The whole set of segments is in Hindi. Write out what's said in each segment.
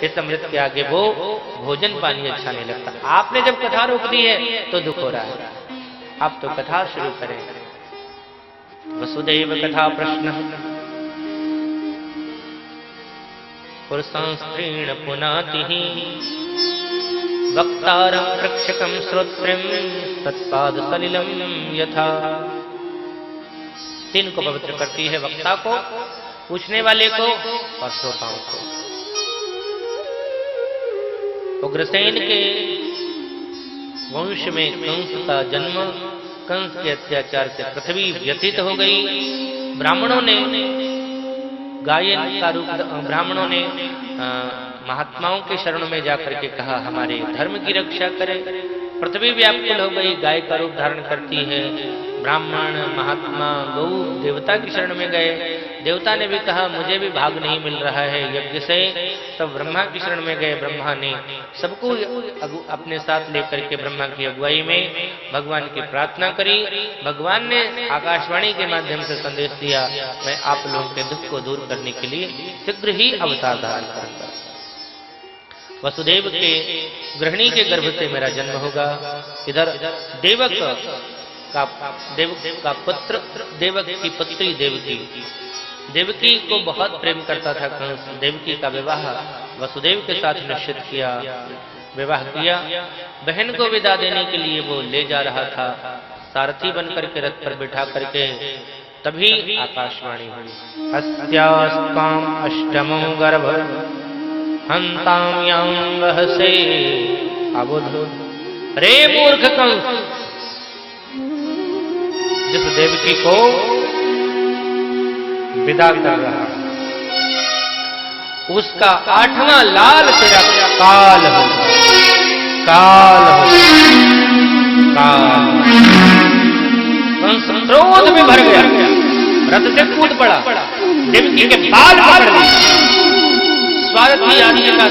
इस अमृत के आगे वो भोजन पानी अच्छा नहीं लगता। आपने जब कथा रोक दी है तो दुख हो रहा है, आप तो कथा शुरू करें। वसुदेव कथा प्रश्न पुरुषांस्त्रीण पुनाति वक्तारं रक्षकं श्रोत्रं तत्पाद सलिलम यथा। तीन को पवित्र करती है, वक्ता को, पूछने वाले को और श्रोताओं को। उग्रसेन के वंश में कंस का जन्म, कंस के अत्याचार से पृथ्वी व्यथित हो गई। ब्राह्मणों ने गायन का रूप, ब्राह्मणों ने महात्माओं के शरण में जाकर के कहा हमारे धर्म की रक्षा करें। पृथ्वी व्याकुल हो गई, गाय का रूप धारण करती है। ब्राह्मण, महात्मा, गौ देवता की शरण में गए। देवता ने भी कहा मुझे भी भाग नहीं मिल रहा है यज्ञ से। तब ब्रह्मा की शरण में गए। ब्रह्मा ने सबको अपने साथ लेकर के ब्रह्मा की अगुवाई में भगवान की प्रार्थना करी। भगवान ने आकाशवाणी के माध्यम से संदेश दिया, मैं आप लोगों के दुख को दूर करने के लिए शीघ्र ही अवतार धारण करूंगा। वसुदेव के गृहिणी के गर्भ से मेरा जन्म होगा। इधर देवक का पुत्र, देवक की पुत्री देवकी, देवकी को बहुत प्रेम करता था कंस। देवकी का विवाह वसुदेव के साथ निश्चित किया, विवाह किया। बहन को विदा देने के लिए वो ले जा रहा था, सारथी बनकर के रथ पर बिठा करके। तभी आकाशवाणी हुई, अस्यास्ताम अष्टमो गर्भ हंताम यां रहसे अबुध। रे मूर्ख कंस, जिस देवकी को विदा कर रहा उसका 8वां लाल तेरा काल हो, काल हो, काल। कंस क्रोध में भर गया, रथ से कूद पड़ा, देवकी के बाल पकड़ लिए। स्वार्थी आदमी का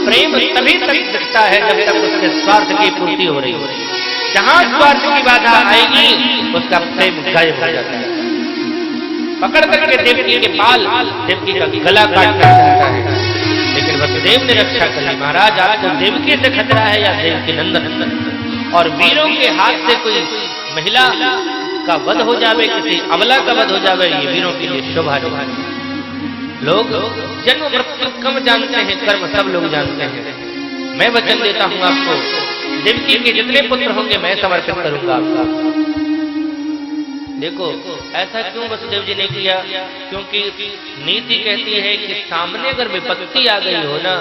प्रेम तभी तक दिखता है जब तक उसके स्वार्थ की पूर्ति हो रही हो। जहां स्वार्थ की बाधा आएगी उसका प्रेम गायब हो जाता है। पकड़ करके देवकी के बाल, देवकी का गला काटना चाहता है, लेकिन वसुदेव ने रक्षा कर ली। महाराज आपको देवकी से खतरा है या देवकी नंदन? और वीरों के हाथ से कोई महिला का वध हो जावे, किसी अबला का वध हो जावे, ये वीरों के लिए शोभा नहीं। लोग जन्म मृत्यु कम जानते हैं, कर्म सब लोग जानते हैं। मैं वचन देता हूं आपको, देवकी के जितने पुत्र होंगे मैं समर्पित करूंगा आपका। देखो ऐसा क्यों वसुदेव जी ने किया? क्योंकि नीति कहती है कि सामने अगर विपत्ति आ गई हो ना,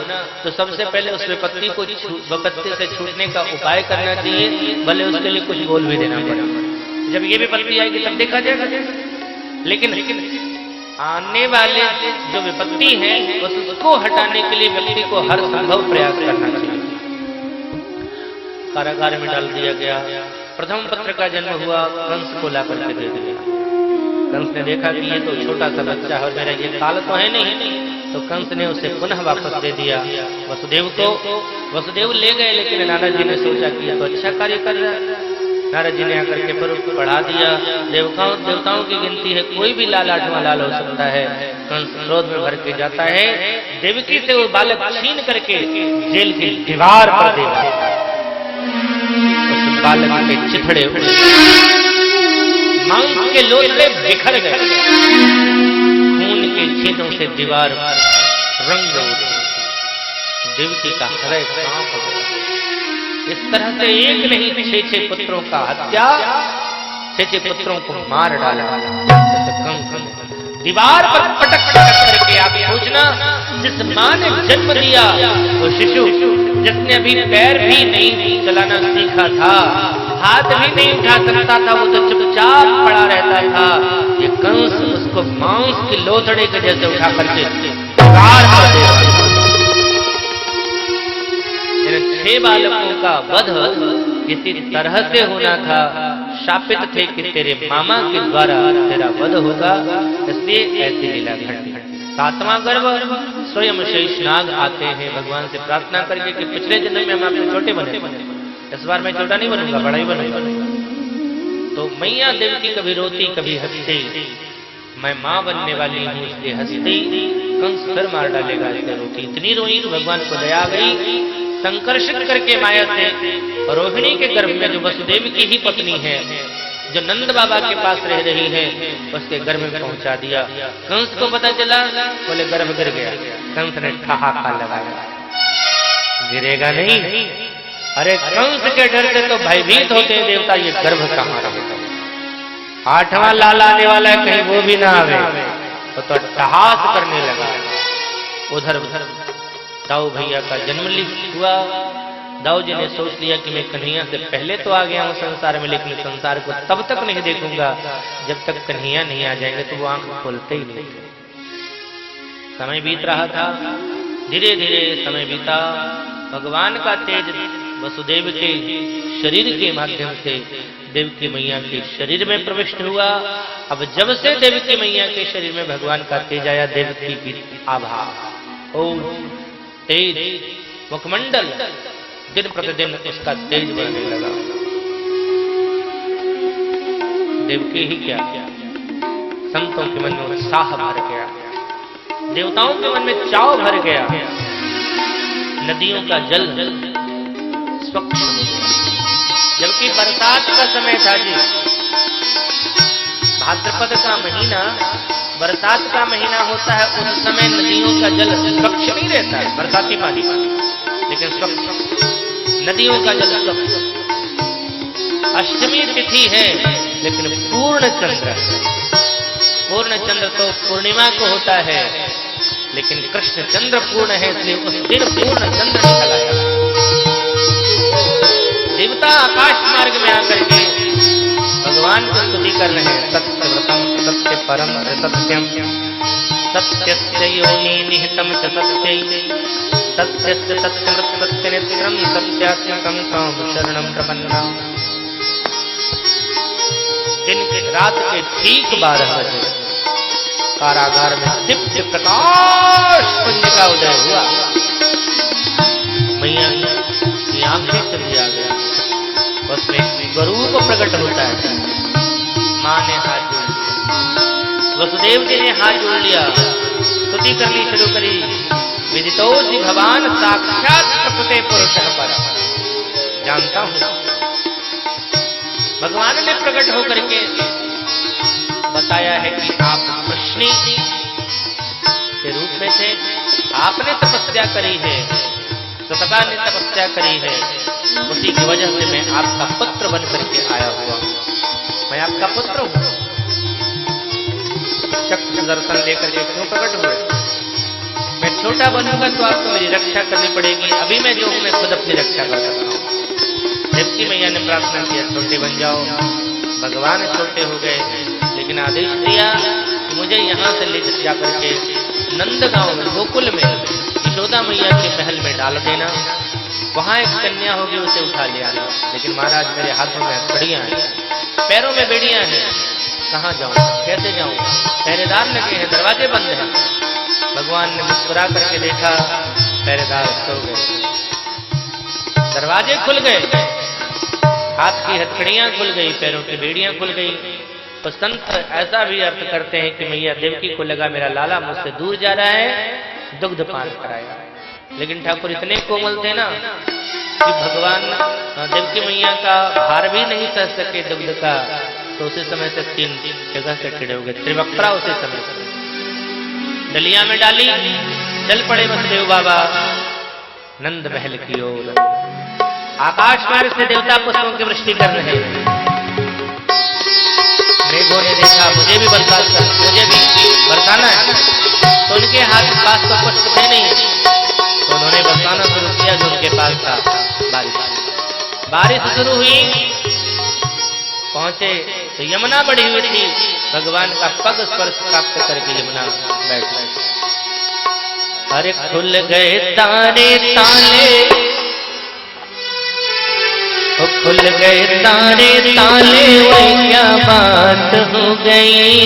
तो सबसे पहले उस विपत्ति को विपत्ति से छूटने का उपाय करना चाहिए, भले उसके लिए कुछ बोल भी देना पड़े। जब ये विपत्ति आएगी तब देखा जाएगा। लेकिन आने वाले जो विपत्ति है उसको हटाने के लिए व्यक्ति को हर संभव प्रयास करना चाहिए। कारागार में डाल दिया गया। प्रथम पुत्र का जन्म हुआ, कंस को ला करके दे दिया। कंस ने देखा कि ये तो छोटा सा बच्चा है और मेरा ये काल तो है नहीं, तो कंस ने उसे पुनः वापस दे दिया वसुदेव को। वसुदेव ले गए, लेकिन नारद जी ने सोचा कि ये तो अच्छा कार्य कर रहा है। नारद जी ने आकर के पढ़ा दिया। देवताओं की गिनती है, कोई भी लाल 8वां लाल हो सकता है। कंस क्रोध में भर के जाता है, देवकी से वो बालक छीन करके जेल की दीवार पर दे दिया। बालक के चिथड़े उड़े, मांस के लोथड़े बिखर गए, खून के छेदों से दीवार रंग उठे। देवकी का हृदय कांप गया। इस तरह से एक नहीं 6 पुत्रों का हत्या, 6 पुत्रों को मार डाला कंस ने। दीवार पर पटक पटक करके। आप सोचना, जिस मां ने जन्म दिया वो शिशु, जिसने अभी पैर भी नहीं चलाना सीखा था, हाथ भी नहीं उठा सकता था, वो तो चुपचाप पड़ा रहता था। ये कंस उसको मांस की लोथड़े के जैसे उठा करके दीवार पर दे रहा। 6 बालकों का वध किसी तरह से होना था। शापित थे कि तेरे मामा के द्वारा तेरा वध होगा, इसलिए ऐसी लीला घटी। 7वां गर्भ स्वयं शेषनाग आते हैं भगवान से प्रार्थना करके कि पिछले जन्म में हम आपसे छोटे बने, इस बार मैं छोटा नहीं बनूंगा, बड़ा ही बनूंगा। तो मैया देवकी कभी रोती कभी हंसती। मैं मां बनने वाली हूं इसलिए हंसती, कंस फिर मार डालेगा इसलिए रोती। इतनी रोई तो भगवान को दया गई, संकर्षित करके माया से रोहिणी के गर्भ में जो वसुदेव की ही पत्नी है, जो नंद बाबा के पास रह रही है, उसके गर्भ में पहुंचा दिया। कंस को पता चला, बोले गर्भ गिर गया। कंस ने ठहाका लगाया, गिरेगा नहीं। अरे कंस के डर से तो भयभीत होते हैं देवता, ये गर्भ कहां रहा। 8वां लाल आने वाला है, कहीं वो भी ना आवे। तो अट्टहास करने लगा। उधर दाऊ भैया का जन्म हुआ। दाऊ जी ने सोच लिया कि मैं कन्हैया से पहले तो आ गया हूं संसार में, लेकिन संसार को तब तक नहीं देखूंगा जब तक कन्हैया नहीं आ जाएंगे। तो वो आंख खोलते ही नहीं थे। समय बीत रहा था, धीरे धीरे समय बीता। भगवान का तेज वसुदेव के शरीर के माध्यम से देवकी मैया के शरीर में प्रविष्ट हुआ। अब जब से देवकी मैया के शरीर में भगवान का तेज आया, देवकी की आभा और तेज मुखमंडल दिन प्रतिदिन उसका तेज बढ़ने लगा। देवकी ही क्या, संतों के मन में उत्साह भर गया, देवताओं के मन में चाव भर गया। नदियों का जल स्वच्छ हो गया। जबकि बरसात का समय था जी, भाद्रपद का महीना, बरसात का महीना होता है, उस समय नदियों का जल स्वच्छ नहीं रहता है, बरसाती पानी, लेकिन स्वच्छ नदियों का जल स्वच्छ। अष्टमी तिथि है लेकिन पूर्ण चंद्र, पूर्ण चंद्र तो पूर्णिमा को होता है, लेकिन कृष्ण चंद्र पूर्ण है, इसलिए उस दिन पूर्ण चंद्र निकल आया। देवता आकाश मार्ग में आकर के भगवान को स्तुति कर रहे हैं। सत्यव्रतम सत्य परम सत्यम सत्यस्य योनि निहितम च सत्यै सत्यस्य सत्यमृत सत्यनेत्रम सत्यात्मकं तं शरणं प्रपन्ना। दिन के रात के ठीक 12 बजे कारागार में दिव्य प्रकाश पुंज का उदय हुआ। मैया की आंखें चली आ गया, उसमें स्वरूप प्रकट होता है। मां ने हाथ जोड़ लिया, वसुदेव जी ने हाथ जोड़ लिया, स्तुति करनी शुरू करी। विदितोऽसि भवान साक्षात् प्रकृते पुरुषः परः। जानता हूं भगवान ने प्रकट होकर के बताया है कि आप कृष्ण के रूप में थे, आपने तपस्या करी है, सतता ने तपस्या करी है, उसी की वजह से मैं आपका पुत्र बन करके आया हुआ, मैं आपका पुत्र हूं। चक्र दर्शन लेकर के क्यों प्रकट हुए? मैं छोटा बनूंगा तो आपको मेरी रक्षा करनी पड़ेगी, अभी मैं जो हूं मैं खुद अपनी रक्षा कर सकता हूं। देवकी मैया ने प्रार्थना किया, छोटे बन जाओ। भगवान छोटे हो गए, लेकिन आदेश दिया कि मुझे यहाँ से ले जाकर के नंदगांव में, गोकुल में, यशोदा मैया के महल में डाल देना। वहां एक कन्या होगी, उसे उठा ले आना। लेकिन महाराज मेरे हाथों में हथकड़ियां हैं, पैरों में बेड़ियां हैं, कहाँ जाऊं, कैसे जाऊं? पहरेदार लगे हैं, दरवाजे बंद हैं। भगवान ने मुस्कुरा करके देखा, पहरेदार सो गए, दरवाजे खुल गए, हाथ की हथकड़ियां खुल गई, पैरों की बेड़ियां खुल गई। तो संत ऐसा भी अर्थ करते हैं कि मैया देवकी को लगा मेरा लाला मुझसे दूर जा रहा है, दुग्ध पान कराया। लेकिन ठाकुर इतने कोमल थे ना कि भगवान देवकी मैया का भार भी नहीं सह सके दुग्ध का। तो उसी समय से 3 जगह से खड़े हो गए। त्रिवक्त्रा उसी समय से डलिया में डाली, चल पड़े वसुदेव बाबा नंद महल की ओर। आकाश मार्ग से देवता पुष्पों की वृष्टि कर रहे हैं। मेघों ने देखा मुझे भी बरसाना है, तो उनके हाथ पास तो पुष्प थे नहीं, तो उन्होंने बरसाना शुरू किया जो उनके पास था। बारिश शुरू हुई, पहुंचे तो यमुना बढ़ी हुई थी। भगवान का पग स्पर्श प्राप्त करके यमुना बैठ गई। अरे खुल गए तारे ताले, खुल गए तारे ताले, वो क्या बात हो गई।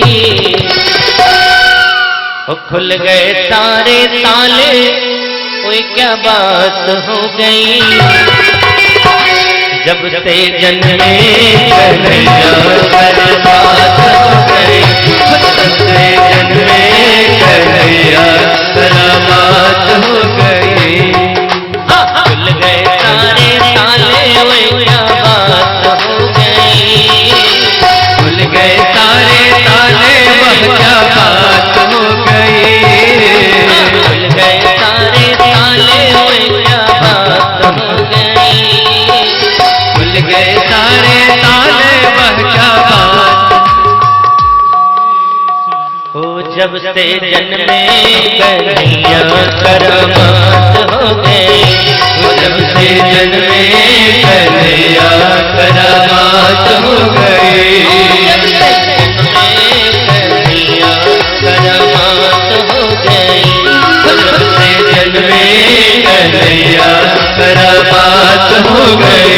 खुल गए तारे ताले, वो क्या बात हो गई। जब से जन्मे कन्हैया बर्बाद हो गए, जब से जन्मे कन्हैया बर्बाद हो गए। खुल गए सारे ताले वही क्या बात हो गई, खुल गए सारे ताले वह क्या बात हो गई, खुल गए सारे ताले वही क्या बात हो गई, खुल गए सारे ताले वह क्या बात हो। जब से जन्मे कन्हैया करामात हो गई, जब से जन्मे कन्हैया करामात हो गई, जब से जन्मे कन्हैया करामात हो गई, जब से जन्मे कन्हैया करामात हो गई।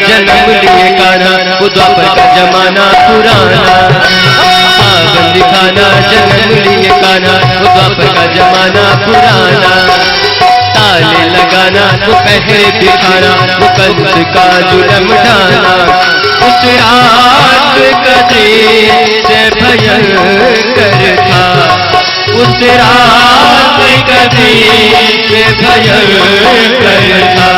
जन्म लिए कान्हा वो द्वापर का जमाना पुराना, आंगन दिखाना जन्म लिए कान्हा वो द्वापर का जमाना पुराना, ताले लगाना वो पहरे दिखाना वो कंस का जुलम ढाना, उस रात का दृश्य भयंकर था, उस रात का दृश्य भयंकर था,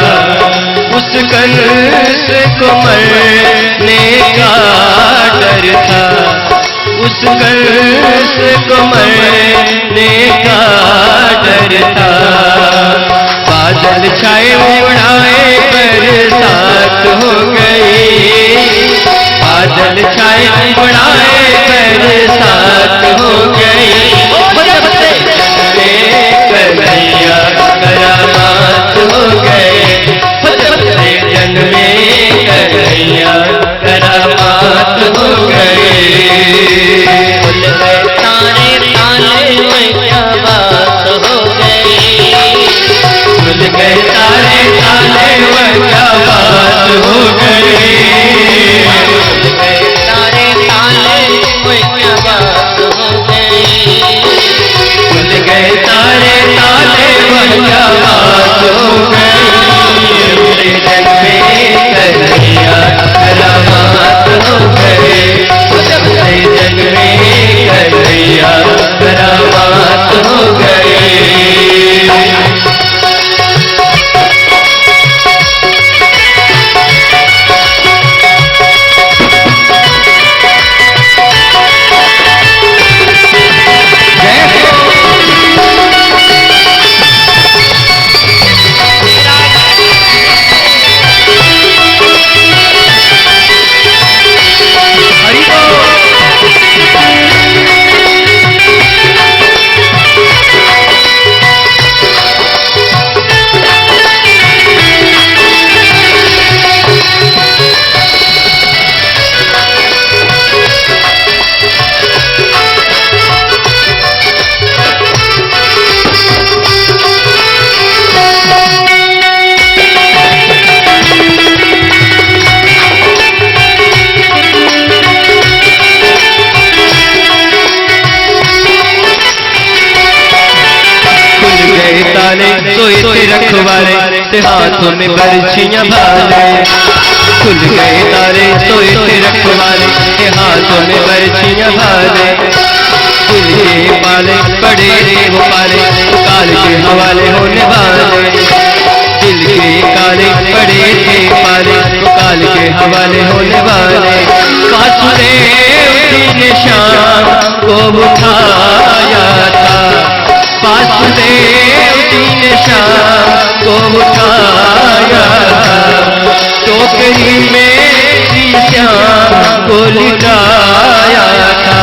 उस कंस को मरने का डर था, उस कंस को मरने का डर था। बादल छाए उड़ाए बरसात हो गई, बादल छाए उड़ाए बरसात हो गई, कन्हैया करामात हो गए, जन्मे कन्हैया करामात हो गए। खुल गए सारे ताले वही क्या बात हो गई, खुल गए सारे ताले वही क्या बात हो गई, खुल गए सारे ताले वही क्या बात हो गई, खुल गए सारे ताले वही क्या बात हो गई। कन्हैया करामात हो गए, जब से जन्मे कन्हैया करामात हो गए। सोए रखवारे से हाथों में बरछियां भाले, खुल गए तारे सोए रखवारे से हाथों में बरछियां भाले, दिल के पाले पड़े रे वो पाले तो काल के हवाले होने वाले, दिल के काले पड़े थे पाले तो काल के हवाले होने वाले। वासुदेव जी ने शाम को उठाया था, वासुदेव जी ने शाम को उठाया था, टोकरी में श्री श्याम को लिटाया था,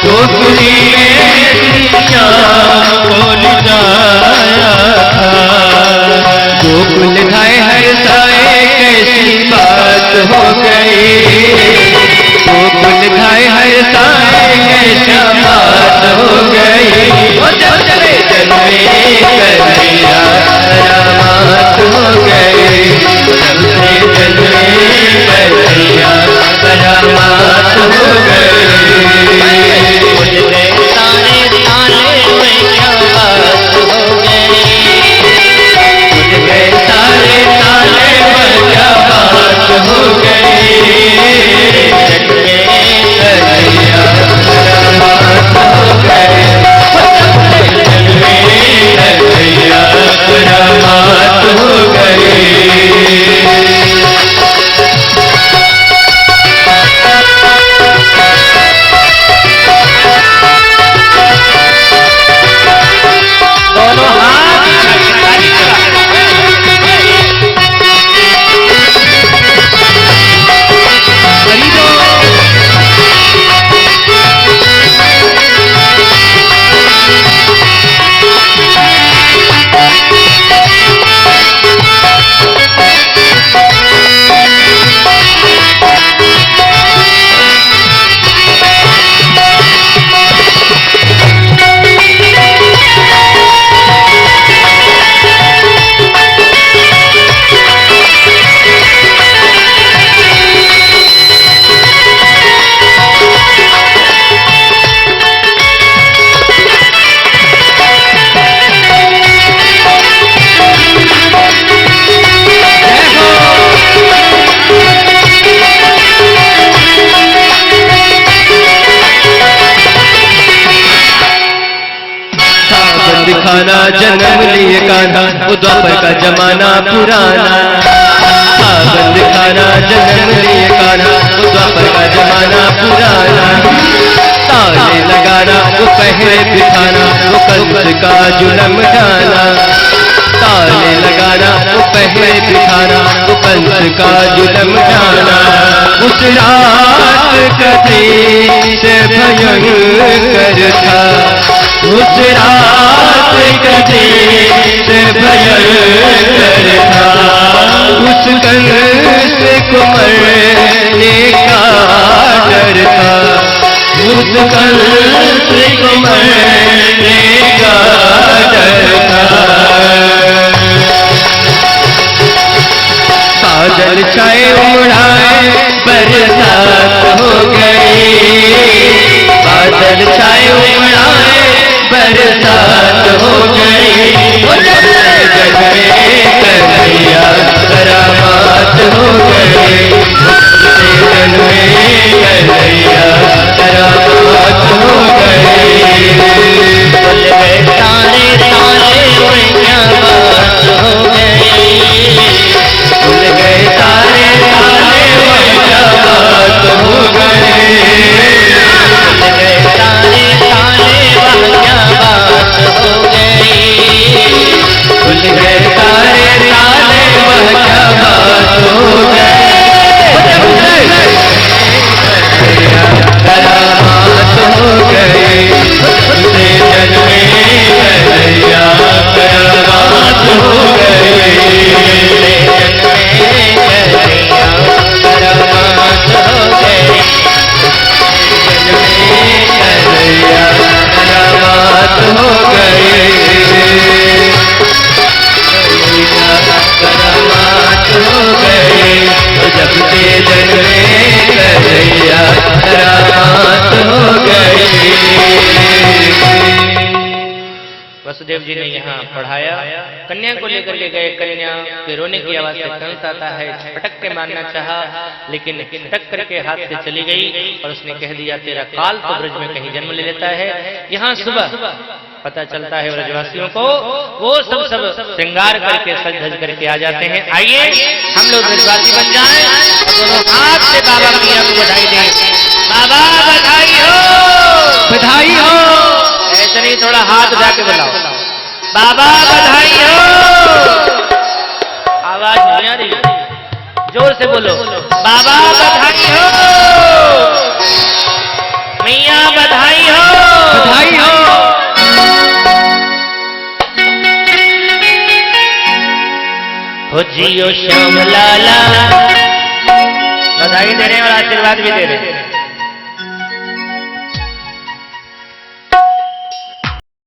टोकरी में श्री हो गई, गोकुल धाय हर साए शमात हो गई। वो जब चले जन्मे कन्हैया करामात हो गई, जब से जन्मे कन्हैया करामात हो गई। मुझे तारे ताले में क्या बात हो गई, मुझे तारे ताले में क्या बात हो गई। जन्मे कन्हैया करामात हो गई, जन्मे कन्हैया करामात हो गई। दोनों हाथ दिखाना जन्म लिए कान्हा, वो द्वापर का जमाना पुराना। सावन दिखाना जन्म लिए कान्हा, वो द्वापर का जमाना पुराना। ताले लगाना वो पहले बिठाना, वो कंस का जुलम ढाना। ताले लगाना वो पहले बिठाना, वो कंस का जुलम ढाना। उस रात कथी से भयंकर था, उस रात कथी से भयंकर था। उस कंस को मरने का डर था, उस कंस को मरने का डर था। बादल छाए उड़ाए बरसात हो गई, बादल छाए उड़ाए बरसात हो गई। वो जन्मे कन्हैया करामात हो गई, जन्मे कन्हैया करामात हो गई। खुल गए तारे ताले में क्या बात हो गई, खुल गए तारे ताले में क्या बात हो गई। खुल गए तारे ताले में क्या बात हो गई, खुल गए तारे ताले में क्या बात हो गई। करामात हो गई, उसे जन्मे कन्हैया करामात हो गई, जन्मे कन्हैया करामात हो गई, जन्मे कन्हैया करामात हो गई, करामात हो गई। जब से जन्मे कन्हैया करामात हो गई। वसुदेव जी ने यहाँ पढ़ाया, कन्या को लेकर के गए, कन्या के रोने की आवाज से कंस आता है, पटक के मारना चाहा, लेकिन पटक करके हाथ से चली गई और उसने कह दिया तेरा काल तो ब्रज में कहीं जन्म ले लेता है। यहाँ सुबह पता चलता है ब्रजवासियों को, वो सब श्रृंगार करके सज धज करके आ जाते हैं। आइए हम लोग ब्रजवासी बन जाएं और दोनों हाथ से बाबा मैया को बधाई दें। बाबा बधाई हो, बधाई हो। ऐसे नहीं, थोड़ा हाथ उठा के बुलाओ, बाबा बधाई हो। आवाज नहीं आ रही, जोर से बोलो, बाबा बधाई हो, मैया बधाई हो, बधाई हो। हो जियो श्याम लाला, बधाई दे रहे हैं और आशीर्वाद भी दे रहे हैं।